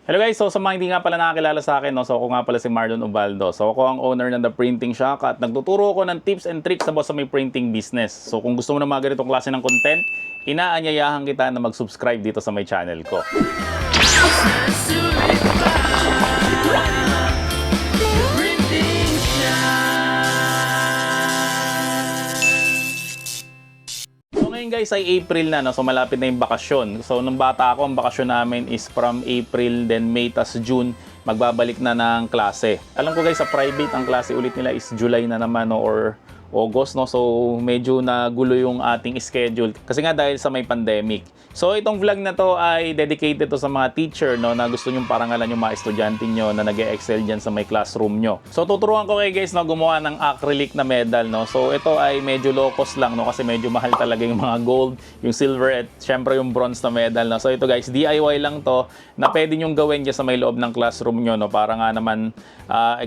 Hello guys, so sa mga hindi nga pala nakakilala sa akin, no, so ako nga pala si Marlon Ubaldo. So ako ang owner ng The Printing Shack at nagtuturo ako ng tips and tricks about sa may printing business. So kung gusto mo na mga ganitong klase ng content, inaanyayahan kita na mag-subscribe dito sa may channel ko. Ngayon guys ay April na, no? So malapit na yung bakasyon. So nung bata ako, ang bakasyon namin is from April, then May, tas June, magbabalik na ng klase. Alam ko guys, sa private, ang klase ulit nila is July na naman, no? Or August, no? So medyo nagulo yung ating schedule. Kasi nga dahil sa may pandemic. So itong vlog na to ay dedicated to sa mga teacher, no, na gusto nyong parangalan yung mga estudyante nyo na nag-e-excel dyan sa may classroom nyo. So tuturuan ko kayo guys na gumawa ng acrylic na medal, no. So ito ay medyo low cost lang, no, kasi medyo mahal talaga yung mga gold, yung silver at syempre yung bronze na medal, no. So ito guys, DIY lang to na pwede nyong gawin dyan sa may loob ng classroom nyo, no, para nga naman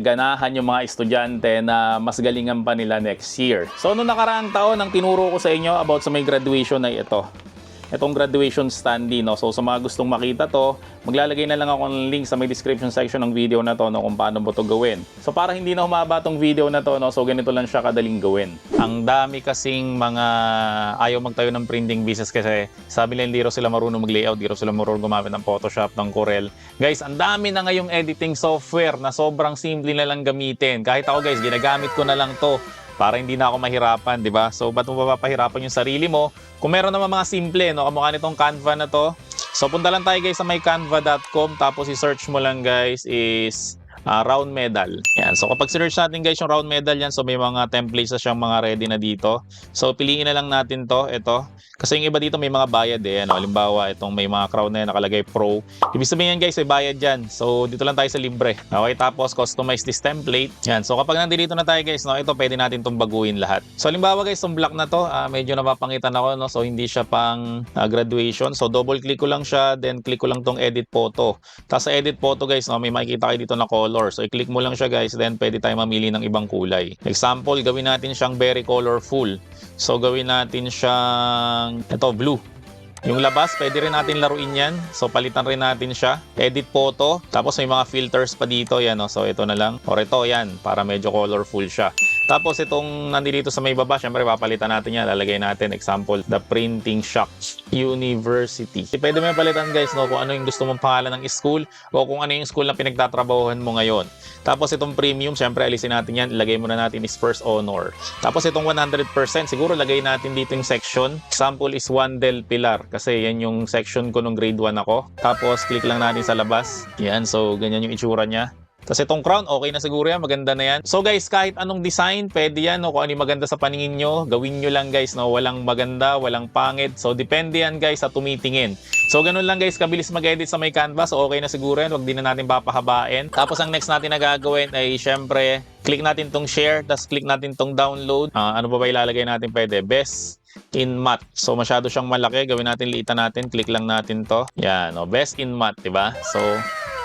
ganahan yung mga estudyante na mas galingan pa nila next year. So noong nakaraang taon, ang tinuro ko sa inyo about sa may graduation ay itong graduation standee, no. So sa mga gustong makita to, maglalagay na lang ako ng link sa may description section ng video na to, no, kung paano mo to gawin. So para hindi na humaba tong video na to, no, so ganito lang siya kadaling gawin. Ang dami kasing mga ayaw magtayo ng printing business kasi sabi nila hindi raw sila marunong mag-layout, hindi raw sila marunong gumamit ng Photoshop, ng Corel. Guys, ang dami na ngayong editing software na sobrang simple na lang gamitin. Kahit ako guys, ginagamit ko na lang to para hindi na ako mahirapan, di ba? So, ba't mo papahirapan yung sarili mo? Kung meron naman mga simple, no, kamukha nitong Canva na to. So, punta lang tayo guys sa may canva.com, tapos i-search mo lang guys is round medal. Yan. So, kapag search natin guys yung round medal yan, so may mga templates na siyang mga ready na dito. So, piliin na lang natin to, ito. Kasi yung iba dito may mga bayad eh. Ano, halimbawa, itong may mga crown na yan, nakalagay pro. Ibig sabihin yan guys, may bayad dyan. So, dito lang tayo sa libre. Okay, tapos customize this template. Yan. So, kapag nandito na tayo guys, no, ito pwede natin itong baguhin lahat. So, halimbawa guys, itong block na to, medyo napapangitan ako, no? So, hindi siya pang graduation. So, double click ko lang siya, then click ko lang tong edit photo. Tapos sa edit photo guys, no, may makikita kayo dito na color. So, i-click mo lang siya guys, then pwede tayo mamili ng ibang kulay. Example, gawin natin siyang very colorful. So, gawin natin siyang ito, blue. Yung labas, pwede rin natin laruin yan. So, palitan rin natin siya. Edit photo. Tapos, may mga filters pa dito. Yan, no? So, ito na lang. Or ito, yan. Para medyo colorful siya. Tapos, itong nandito sa may baba, syempre, papalitan natin yan. Lalagay natin, example, The Printing Shack University. Pwede mo yung palitan, guys, no? Kung ano yung gusto mong pangalan ng school o kung ano yung school na pinagtatrabahuhan mo ngayon. Tapos, itong premium, syempre, alisin natin yan. Ilagay muna natin is first honor. Tapos, itong 100%, siguro, lagay natin dito yung section. Example is Wandel Pilar. Kasi yan yung section ko nung grade 1 ako. Tapos, click lang natin sa labas. Yan, so, ganyan yung itsura niya. Tapos itong crown, okay na siguro yan, maganda na yan. So guys, kahit anong design, pwede yan, no? Kung ano yung maganda sa paningin nyo, gawin nyo lang guys, no? Walang maganda, walang pangit. So depende yan guys sa tumitingin. So ganun lang guys, kabilis mag-edit sa may canvas. So okay na siguro yan, wag din na natin papahabain. Tapos ang next natin na gagawin ay syempre, click natin tong share, tapos click natin tong download. Ano ba ilalagay natin pwede? Best in math. So masyado siyang malaki, gawin natin, liitan natin, click lang natin to. Yan, no? Best in math, diba? So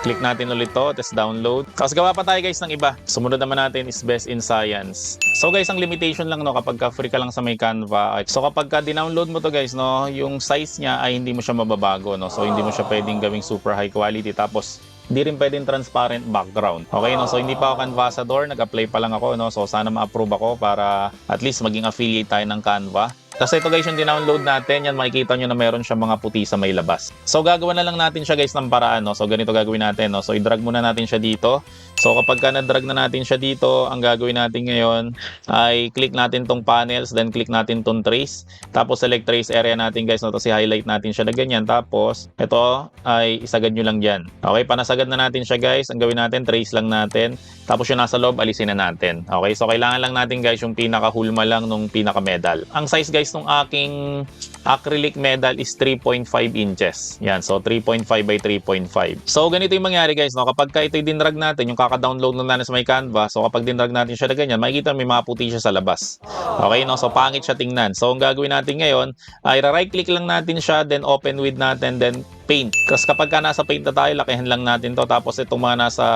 click natin ulit to, test download. Tapos gawa pa tayo guys ng iba. Sumunod naman natin is best in science. So guys, ang limitation lang, no, kapag free ka lang sa may Canva. So kapag di-download mo to guys, no, yung size niya ay hindi mo siya mababago, no. So hindi mo siya pwedeng gawing super high quality. Tapos hindi rin pwedeng transparent background. Okay, no? So hindi pa ako Canvasador, nag-apply pa lang ako, no? So sana ma-approve ako para at least maging affiliate tayo ng Canva. Tapos ito guys, yung dinownload natin, yan makikita nyo na meron siya mga puti sa may labas. So gagawa na lang natin siya guys ng paraan, no? So ganito gagawin natin, no? So i-drag muna natin siya dito. So kapag ka na-drag na natin siya dito, ang gagawin natin ngayon ay click natin tong panels, then click natin tong trace. Tapos select trace area natin guys, no? Tapos i-highlight natin siya na ganyan. Tapos ito ay isagad nyo lang dyan. Okay, panasagad na natin siya guys. Ang gawin natin, trace lang natin. Tapos yung nasa loob, alisin na natin. Okay, so kailangan lang natin guys yung pinaka-hulma lang nung pinaka-medal. Ang size guys nung aking acrylic medal is 3.5 inches. Yan, so 3.5 by 3.5. So ganito yung mangyari guys, no? Kapag ka ito dinrag natin, yung kaka-download na natin sa may Canva, so kapag dinrag natin siya na ganyan, makikita may mga puti siya sa labas. Okay, no? So pangit siya tingnan. So ang gagawin natin ngayon, ay right click lang natin siya, then open with natin, then paint. Kasi kapag ka nasa paint na tayo, lakihan lang natin to. Tapos itong mga nasa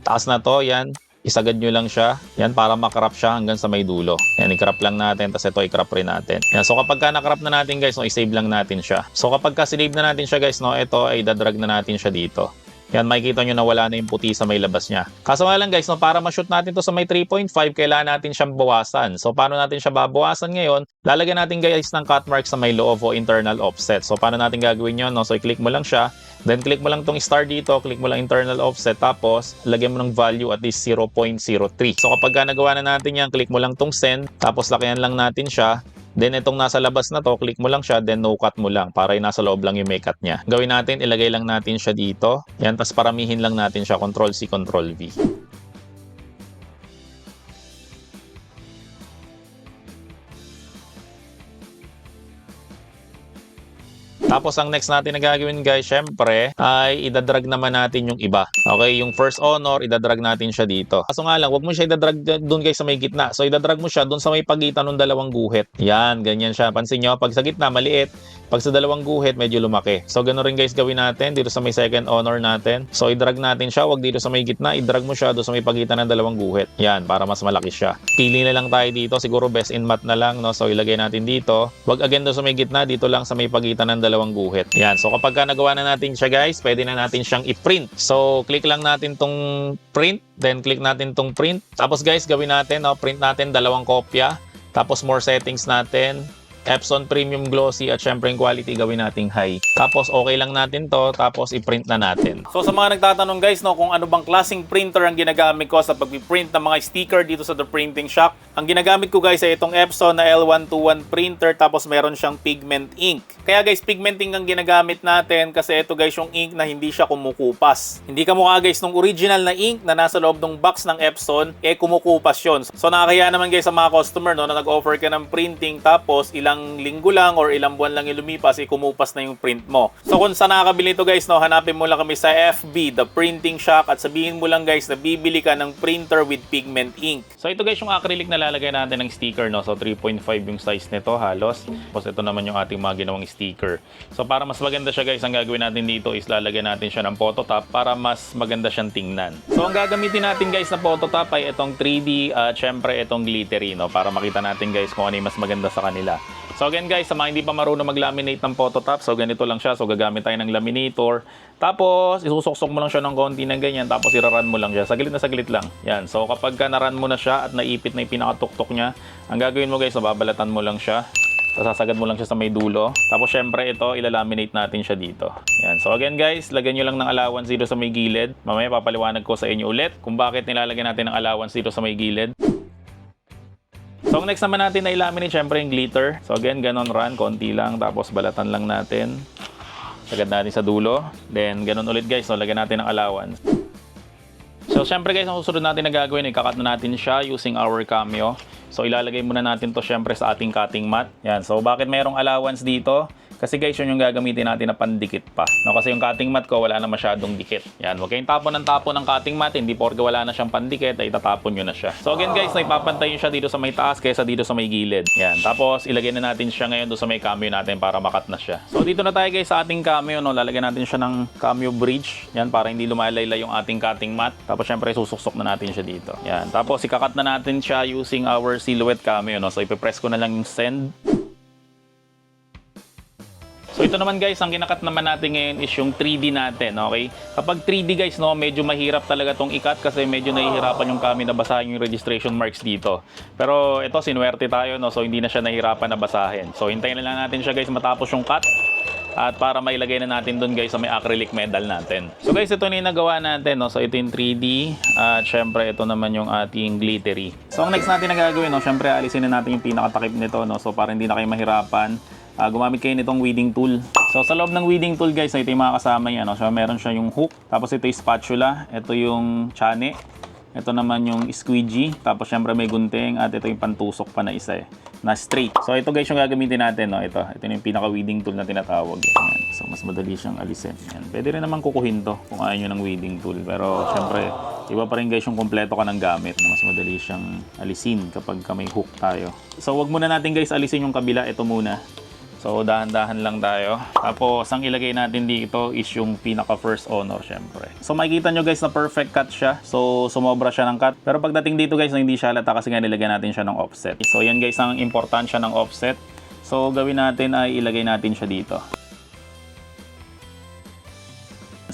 taas na to, yan, isagad nyo lang siya. Yan, para makrap siya hanggang sa may dulo. Yan, i-crop lang natin. Tapos ito, i-crop rin natin. Yan, so kapag ka na-crop na natin guys, no, i-save lang natin siya. So kapag ka sinave na natin siya guys, no, ito ay dadrag na natin siya dito. Yan, makikita nyo na wala na yung puti sa may labas niya. Kaso nga lang guys, no, para ma-shoot natin to sa may 3.5, kailangan natin siyang bawasan. So paano natin siya babawasan ngayon? Lalagyan natin guys ng cut mark sa may loob o internal offset. So paano natin gagawin yun? No? So i-click mo lang siya. Then click mo lang tong star dito, click mo lang internal offset, tapos lagyan mo ng value at least 0.03. So kapag nagawa na natin yan, click mo lang tong send, tapos lakihan lang natin siya. Then itong nasa labas na to, click mo lang siya, then no cut mo lang para yung nasa loob lang yung may cut niya. Gawin natin, ilagay lang natin siya dito. Yan, tapos paramihin lang natin siya, Ctrl C, Ctrl V. Tapos ang next natin na gagawin guys, syempre, ay idadrag naman natin yung iba. Okay, yung first honor, idadrag natin siya dito. Kaso nga lang, wag mo siya idadrag doon guys sa may gitna. So idadrag mo siya doon sa may pagitan ng dalawang guhit. Yan, ganyan siya. Pansin nyo, pag sa gitna, maliit. Pag sa dalawang guhit, medyo lumaki. So ganoon rin guys gawin natin dito sa may second honor natin. So idrag natin siya, wag dito sa may gitna, idrag mo siya doon sa may pagitan ng dalawang guhit. Yan, para mas malaki siya. Pili na lang tayo dito, siguro best in math na lang, no? So ilagay natin dito. Wag again doon sa may gitna, dito lang sa may pagitan ng dalawang guhit. Yan, so kapag nagawa na natin siya guys, pwede na natin siyang i-print. So click lang natin tong print, then click natin tong print. Tapos guys, gawin natin, no? Print natin dalawang kopya. Tapos more settings natin. Epson Premium Glossy at syempre yung quality gawin nating high. Tapos okay lang natin to, tapos i-print na natin. So sa mga nagtatanong guys, no, kung ano bang klaseng printer ang ginagamit ko sa pag-print ng mga sticker dito sa The Printing Shop. Ang ginagamit ko guys ay itong Epson na L121 printer, tapos meron siyang pigment ink. Kaya guys, pigment ink ang ginagamit natin kasi ito guys yung ink na hindi siya kumukupas. Hindi kamukha guys nung original na ink na nasa loob ng box ng Epson, kumukupas yun. So nakakaya naman guys sa mga customer, no, na nag-offer ka ng printing tapos ilang linggo lang or ilang buwan lang yung lumipas, kumupas na yung print mo. So kung saan nakakabili ito guys, no, hanapin mo lang kami sa FB, The Printing Shop, at sabihin mo lang guys na bibili ka ng printer with pigment ink. So ito guys yung acrylic na lalagay natin ng sticker, no. So 3.5 yung size nito halos. Tapos ito naman yung ating mga ginawang sticker. So para mas maganda siya guys, ang gagawin natin dito is lalagyan natin siya ng phototop para mas maganda siyang tingnan. So ang gagamitin natin guys na phototop ay itong 3D at syempre itong glittery, no, para makita natin guys kung ano yung mas maganda sa kanila. So again guys, sa mga hindi pa marunong mag-laminate ng phototop, so ganito lang siya. So gagamit tayo ng laminator. Tapos isusuksok mo lang siya ng konti ng ganyan, tapos iraran mo lang siya. Saglit na saglit lang. Yan. So kapag naran mo na siya at naipit na yung pinakatuktok niya, ang gagawin mo guys, babalatan mo lang siya. Tapos sasagad mo lang siya sa may dulo. Tapos syempre ito, ilalaminate natin siya dito. Yan. So again guys, lagyan nyo lang ng allowance dito sa may gilid. Mamaya papaliwanag ko sa inyo ulit kung bakit nilalagyan natin ng allowance dito sa may gilid. So ang next naman natin na i-laminate syempre yung glitter. So again, ganon run, konti lang, tapos balatan lang natin. Sagad natin sa dulo. Then ganon ulit guys, so lagyan natin ng allowance. So syempre guys, ang susunod natin na gagawin, ikakat na natin siya using our Cameo. So ilalagay muna natin to syempre sa ating cutting mat. Yan, so bakit mayroong allowance dito? Kasi guys, yun yung gagamitin natin na pandikit pa. No, kasi yung cutting mat ko, wala na masyadong dikit. Yan, huwag kayong tapon ng cutting mat. Hindi porke wala na siyang pandikit, ay itatapon nyo na siya. So again guys, naipapantayin siya dito sa may taas kaysa dito sa may gilid. Yan, tapos ilagay na natin siya ngayon doon sa may cameo natin para makat na siya. So dito na tayo guys sa ating cameo, no? Lalagyan natin siya ng cameo bridge. Yan, para hindi lumalayla yung ating cutting mat. Tapos syempre susuksok na natin siya dito. Yan, tapos ikakat na natin siya using our silhouette cameo, no? So ipipress ko na lang yung send. So ito naman guys, ang kinakat naman natin ngayon is yung 3D natin, okay? Kapag 3D guys, no, medyo mahirap talaga tong ikat kasi medyo nahihirapan yung kami na basahin yung registration marks dito. Pero ito, sinuwerte tayo, no, so hindi na siya nahihirapan na basahin. So hintayin na lang natin siya guys matapos yung cut. At para mailagay na natin dun guys sa may acrylic medal natin. So guys, ito na yung nagawa natin, no? So ito yung 3D at syempre ito naman yung ating glittery. So ang next natin na gagawin, no, syempre alisin na natin yung pinakatakip nito, no? So para hindi na kayo mahirapan, gumamit kayo nitong weeding tool. So sa loob ng weeding tool guys, ito yung mga kasama niya, no? So meron siya yung hook, tapos ito yung spatula, ito yung chane, ito naman yung squeegee, tapos syempre may gunting, at ito yung pantusok pa na isa na straight. So ito guys yung gagamitin natin, no? Ito yung pinaka weeding tool na tinatawag. Yan. So mas madali siyang alisin. Yan. Pwede rin naman kukuhin to kung ayaw nyo ng weeding tool, pero syempre iba pa rin guys yung kompleto ka ng gamit na mas madali siyang alisin kapag may hook tayo. So wag muna natin guys alisin yung kabila, ito muna. So, dahan-dahan lang tayo. Tapos, ang ilagay natin dito is yung pinaka first honor, syempre. So, makikita nyo guys na perfect cut siya. So, sumobra siya ng cut. Pero pagdating dito guys, hindi siya halata kasi nga nilagyan natin siya ng offset. So, yan guys ang importansya ng offset. So, gawin natin ay ilagay natin siya dito.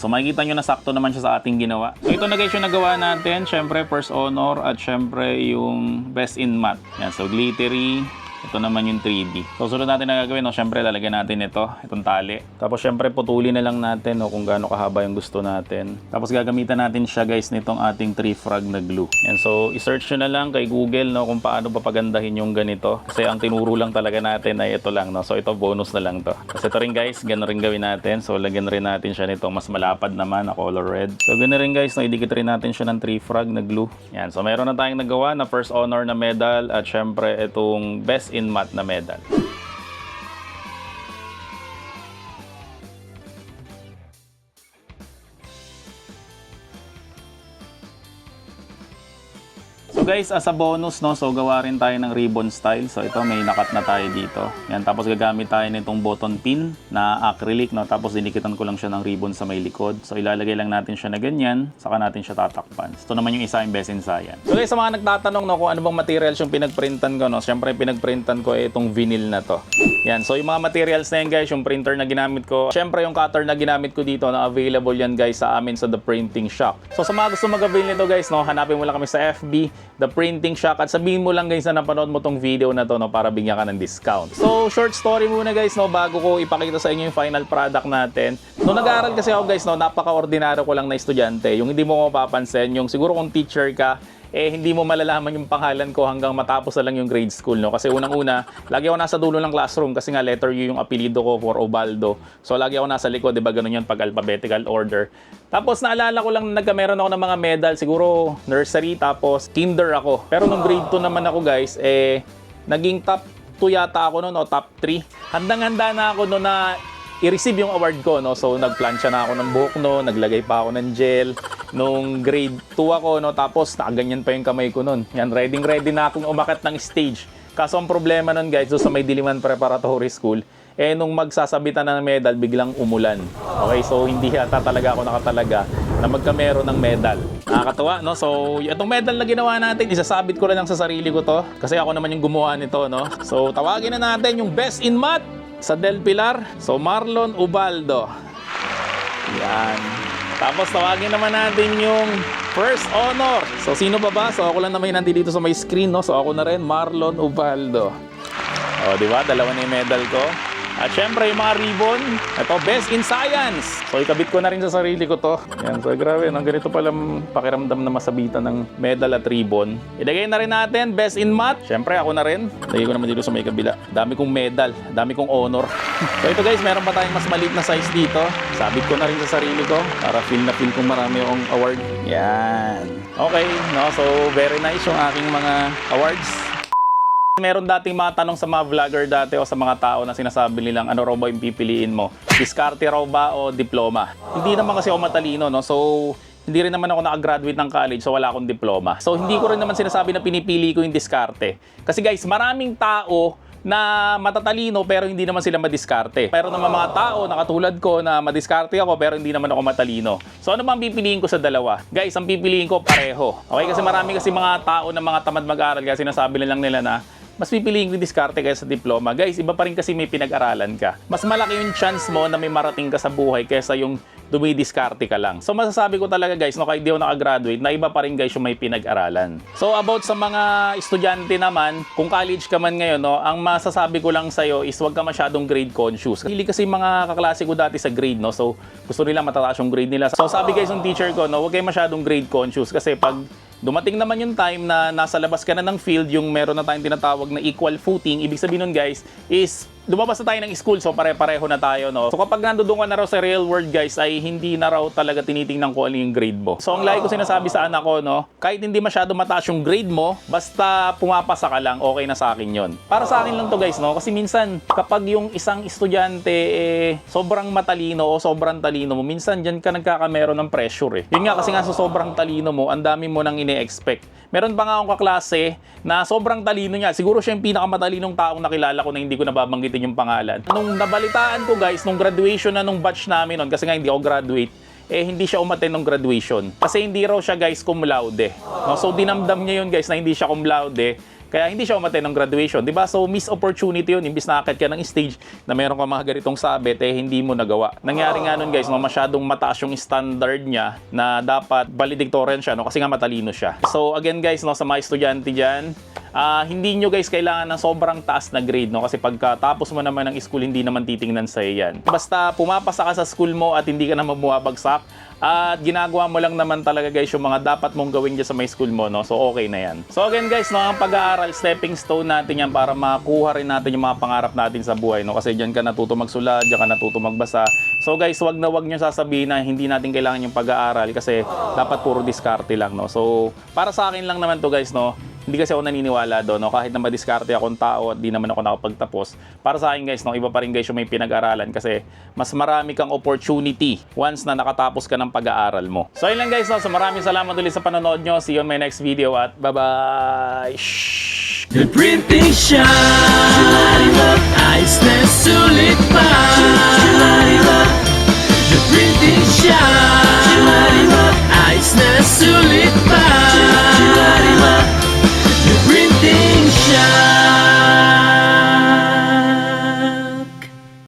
So makikita nyo na sakto naman siya sa ating ginawa. So ito na guys yung nagawa natin. Syempre first honor at syempre yung best in math. Yan, so glittery. Ito naman yung 3D. So, sunod natin na gagawin, no? Siyempre, lalagyan natin itong tali. Tapos, siyempre, putulin na lang natin, no? Kung gaano kahaba yung gusto natin. Tapos, gagamitan natin siya, guys, nitong ating 3-frog na glue. Yan. So, isearch nyo na lang kay Google, no? Kung paano ba pagandahin yung ganito. Kasi, ang tinuro lang talaga natin ay ito lang, no? So, ito, bonus na lang to. Kasi ito rin, guys, gano'n rin gawin natin. So, lagyan rin natin siya nitong mas malapad naman na color red. So, gano'n rin, guys, no? Idikit rin natin siya ng 3-frog na glue. Yan. So, meron na tayong nagawa na first honor na medal at, syempre, itong best in math na medal. So guys, as a bonus, no, so gawa rin tayo ng ribbon style. So ito, may nakat na tayo dito. Yan, tapos gagamit tayo nitong button pin na acrylic, no, tapos dinikitan ko lang siya ng ribbon sa may likod. So ilalagay lang natin siya na ganyan, saka natin siya tatakpan. Ito naman yung isa yung best in science. So guys, sa mga nagtatanong, no, kung ano bang materials yung pinagprintan ko, no, syempre pinagprintan ko itong vinyl na to. Yan, so yung mga materials na yan guys, yung printer na ginamit ko, syempre yung cutter na ginamit ko dito, na available yan guys sa amin sa The Printing Shop. So sa mga gusto mag-avail nito guys, no, hanapin mo lang kami sa FB, The Printing Shop, at sabihin mo lang guys na napanood mo tong video na to, no, para bigyan ka ng discount. So short story muna guys, no, bago ko ipakita sa inyo yung final product natin. No, nag-aaral kasi ako guys, no, napaka-ordinaryo ko lang na estudyante. Yung hindi mo mapapansin, yung siguro kung teacher ka, hindi mo malalaman yung pangalan ko hanggang matapos na lang yung grade school, no? Kasi unang-una, lagi ako nasa dulo ng classroom kasi nga letter U yung apelido ko for Ubaldo. So lagi ako nasa likod, 'di ba? Ganun yun pag alphabetical order. Tapos naalala ko lang na nagkameron ako ng mga medal, siguro nursery, tapos kinder ako. Pero nung grade 2 naman ako, guys, naging top 2 yata ako noon o top 3. Handang-handa na ako noon na i-receive yung award ko, no? So nagplansya na ako ng buhok, no, naglagay pa ako ng gel. Nung grade 2 ako, no, tapos nakaganyan pa yung kamay ko noon. Yan, ready na akong umakyat ng stage. Kaso ang problema noon guys, doon sa may Diliman Preparatory School, nung magsasabitan ng medal, biglang umulan. Okay, so hindi yata talaga ako nakatalaga na magkamero ng medal. Nakakatawa, no? So, itong medal na ginawa natin, isasabit ko lang sa sarili ko to. Kasi ako naman yung gumawa nito, no? So, tawagin na natin yung best in math sa Del Pilar. So, Marlon Ubaldo. Yan. Tapos tawagin naman natin yung first honor. So sino ba? So ako lang naman yung nandito sa may screen, no? So ako na rin, Marlon Ubaldo. O, di ba? Dalawa na yung medal ko. At syempre yung mga ribbon, ito, best in science. So ikabit ko na rin sa sarili ko to. Yan, so grabe, no? Ganito palang pakiramdam na masabitan ng medal at ribbon. Ilagay na rin natin, best in math. Syempre ako na rin. Lagay ko naman dito sa may kabila. Dami kong medal, dami kong honor. So ito guys, meron pa tayong mas maliit na size dito. Sabit ko na rin sa sarili ko para feel na feel kong marami akong award. Yan. Okay, no? So very nice yung aking mga awards. Meron dating mga tanong sa mga vlogger dati o sa mga tao na sinasabi nilang ano raw ba yung pipiliin mo? Diskarte raw ba o diploma? Hindi naman kasi ako matalino, no? So, hindi rin naman ako nakagraduate ng college, so wala akong diploma. So, hindi ko rin naman sinasabi na pinipili ko yung diskarte. Kasi guys, maraming tao na matatalino pero hindi naman sila madiskarte. Pero naman mga tao na katulad ko na madiskarte ako pero hindi naman ako matalino. So ano bang pipiliin ko sa dalawa? Guys, ang pipiliin ko pareho. Okay, kasi marami kasi mga tao na mga tamad mag-aral kasi sinasabi lang nila na mas pipiliin ko yung diskarte kaysa diploma. Guys, iba pa rin kasi may pinag-aralan ka. Mas malaki yung chance mo na may marating ka sa buhay kaysa yung dumidiskarte ka lang. So masasabi ko talaga guys, no, kahit di ako nakagraduate, na iba pa rin guys yung may pinag-aralan. So about sa mga estudyante naman, kung college ka man ngayon, no, ang masasabi ko lang sa'yo is huwag ka masyadong grade conscious. Hindi kasi mga kaklase ko dati sa grade, no, so gusto nila matataas yung grade nila. So sabi guys ng teacher ko, no, huwag kayo masyadong grade conscious kasi pag dumating naman yung time na nasa labas ka na ng field, yung meron na tayong tinatawag na equal footing, ibig sabihin nun guys, is lumabas na tayo ng school, so pare-pareho na tayo, no? So kapag nandoon ka na raw sa real world guys, ay hindi na raw talaga tinitingnan ko ano yung grade mo. So ang lagi ko sinasabi sa anak ko, no, kahit hindi masyado mataas yung grade mo, basta pumapasa ka lang, okay na sa akin yon. Para sa akin lang to guys, no? Kasi minsan, kapag yung isang estudyante sobrang matalino o sobrang talino mo, minsan dyan ka nagkakamero ng pressure. Yun nga, kasi nga sa sobrang talino mo, ang dami mo nang ine-expect. Meron pa nga akong kaklase na sobrang talino niya. Siguro siya yung pinakamatalinong taong nakilala ko na hindi ko nababanggitin yung pangalan. Nung nabalitaan ko guys, nung graduation na nung batch namin nun, kasi nga hindi ako graduate, hindi siya umattend ng graduation. Kasi hindi raw siya guys cum laude. No? So dinamdam niya yun guys na hindi siya cum laude. Kaya hindi siya umatay ng graduation, di ba? So, missed opportunity yun. Imbis na akit ka ng stage na meron ka mga ganitong sabit, hindi mo nagawa. Nangyari nga nun guys, no, masyadong mataas yung standard niya na dapat valedictorian siya, no, kasi nga matalino siya. So, again guys, no, sa mga estudyante dyan, hindi nyo guys kailangan ng sobrang taas na grade, no? Kasi pagkatapos mo naman ng school, hindi naman titingnan sa'yo yan. Basta pumapasa ka sa school mo at hindi ka naman bumabagsak, at ginagawa mo lang naman talaga guys yung mga dapat mong gawin dyan sa may school mo, no? So okay na yan. So again guys, no, ang pag-aaral, stepping stone natin yan para makuha rin natin yung mga pangarap natin sa buhay, no? Kasi dyan ka natuto magsulat, dyan ka natuto magbasa. So guys, wag nyo sasabihin na hindi natin kailangan yung pag-aaral kasi dapat puro diskarte lang, no? So para sa akin lang naman to guys, no? Hindi kasi ako naniniwala doon, no? Kahit na madiskarte akong tao at di naman ako nakapagtapos. Para sa akin guys, no, iba pa rin guys yung may pinag-aralan kasi mas marami kang opportunity once na nakatapos ka ng pag-aaral mo. So ayun lang guys, no? So maraming salamat ulit sa panonood nyo. See you on my next video at bye-bye! The printing shine, ayos na sulit pa. The printing shine, ayos na sulit pa. The printing shine.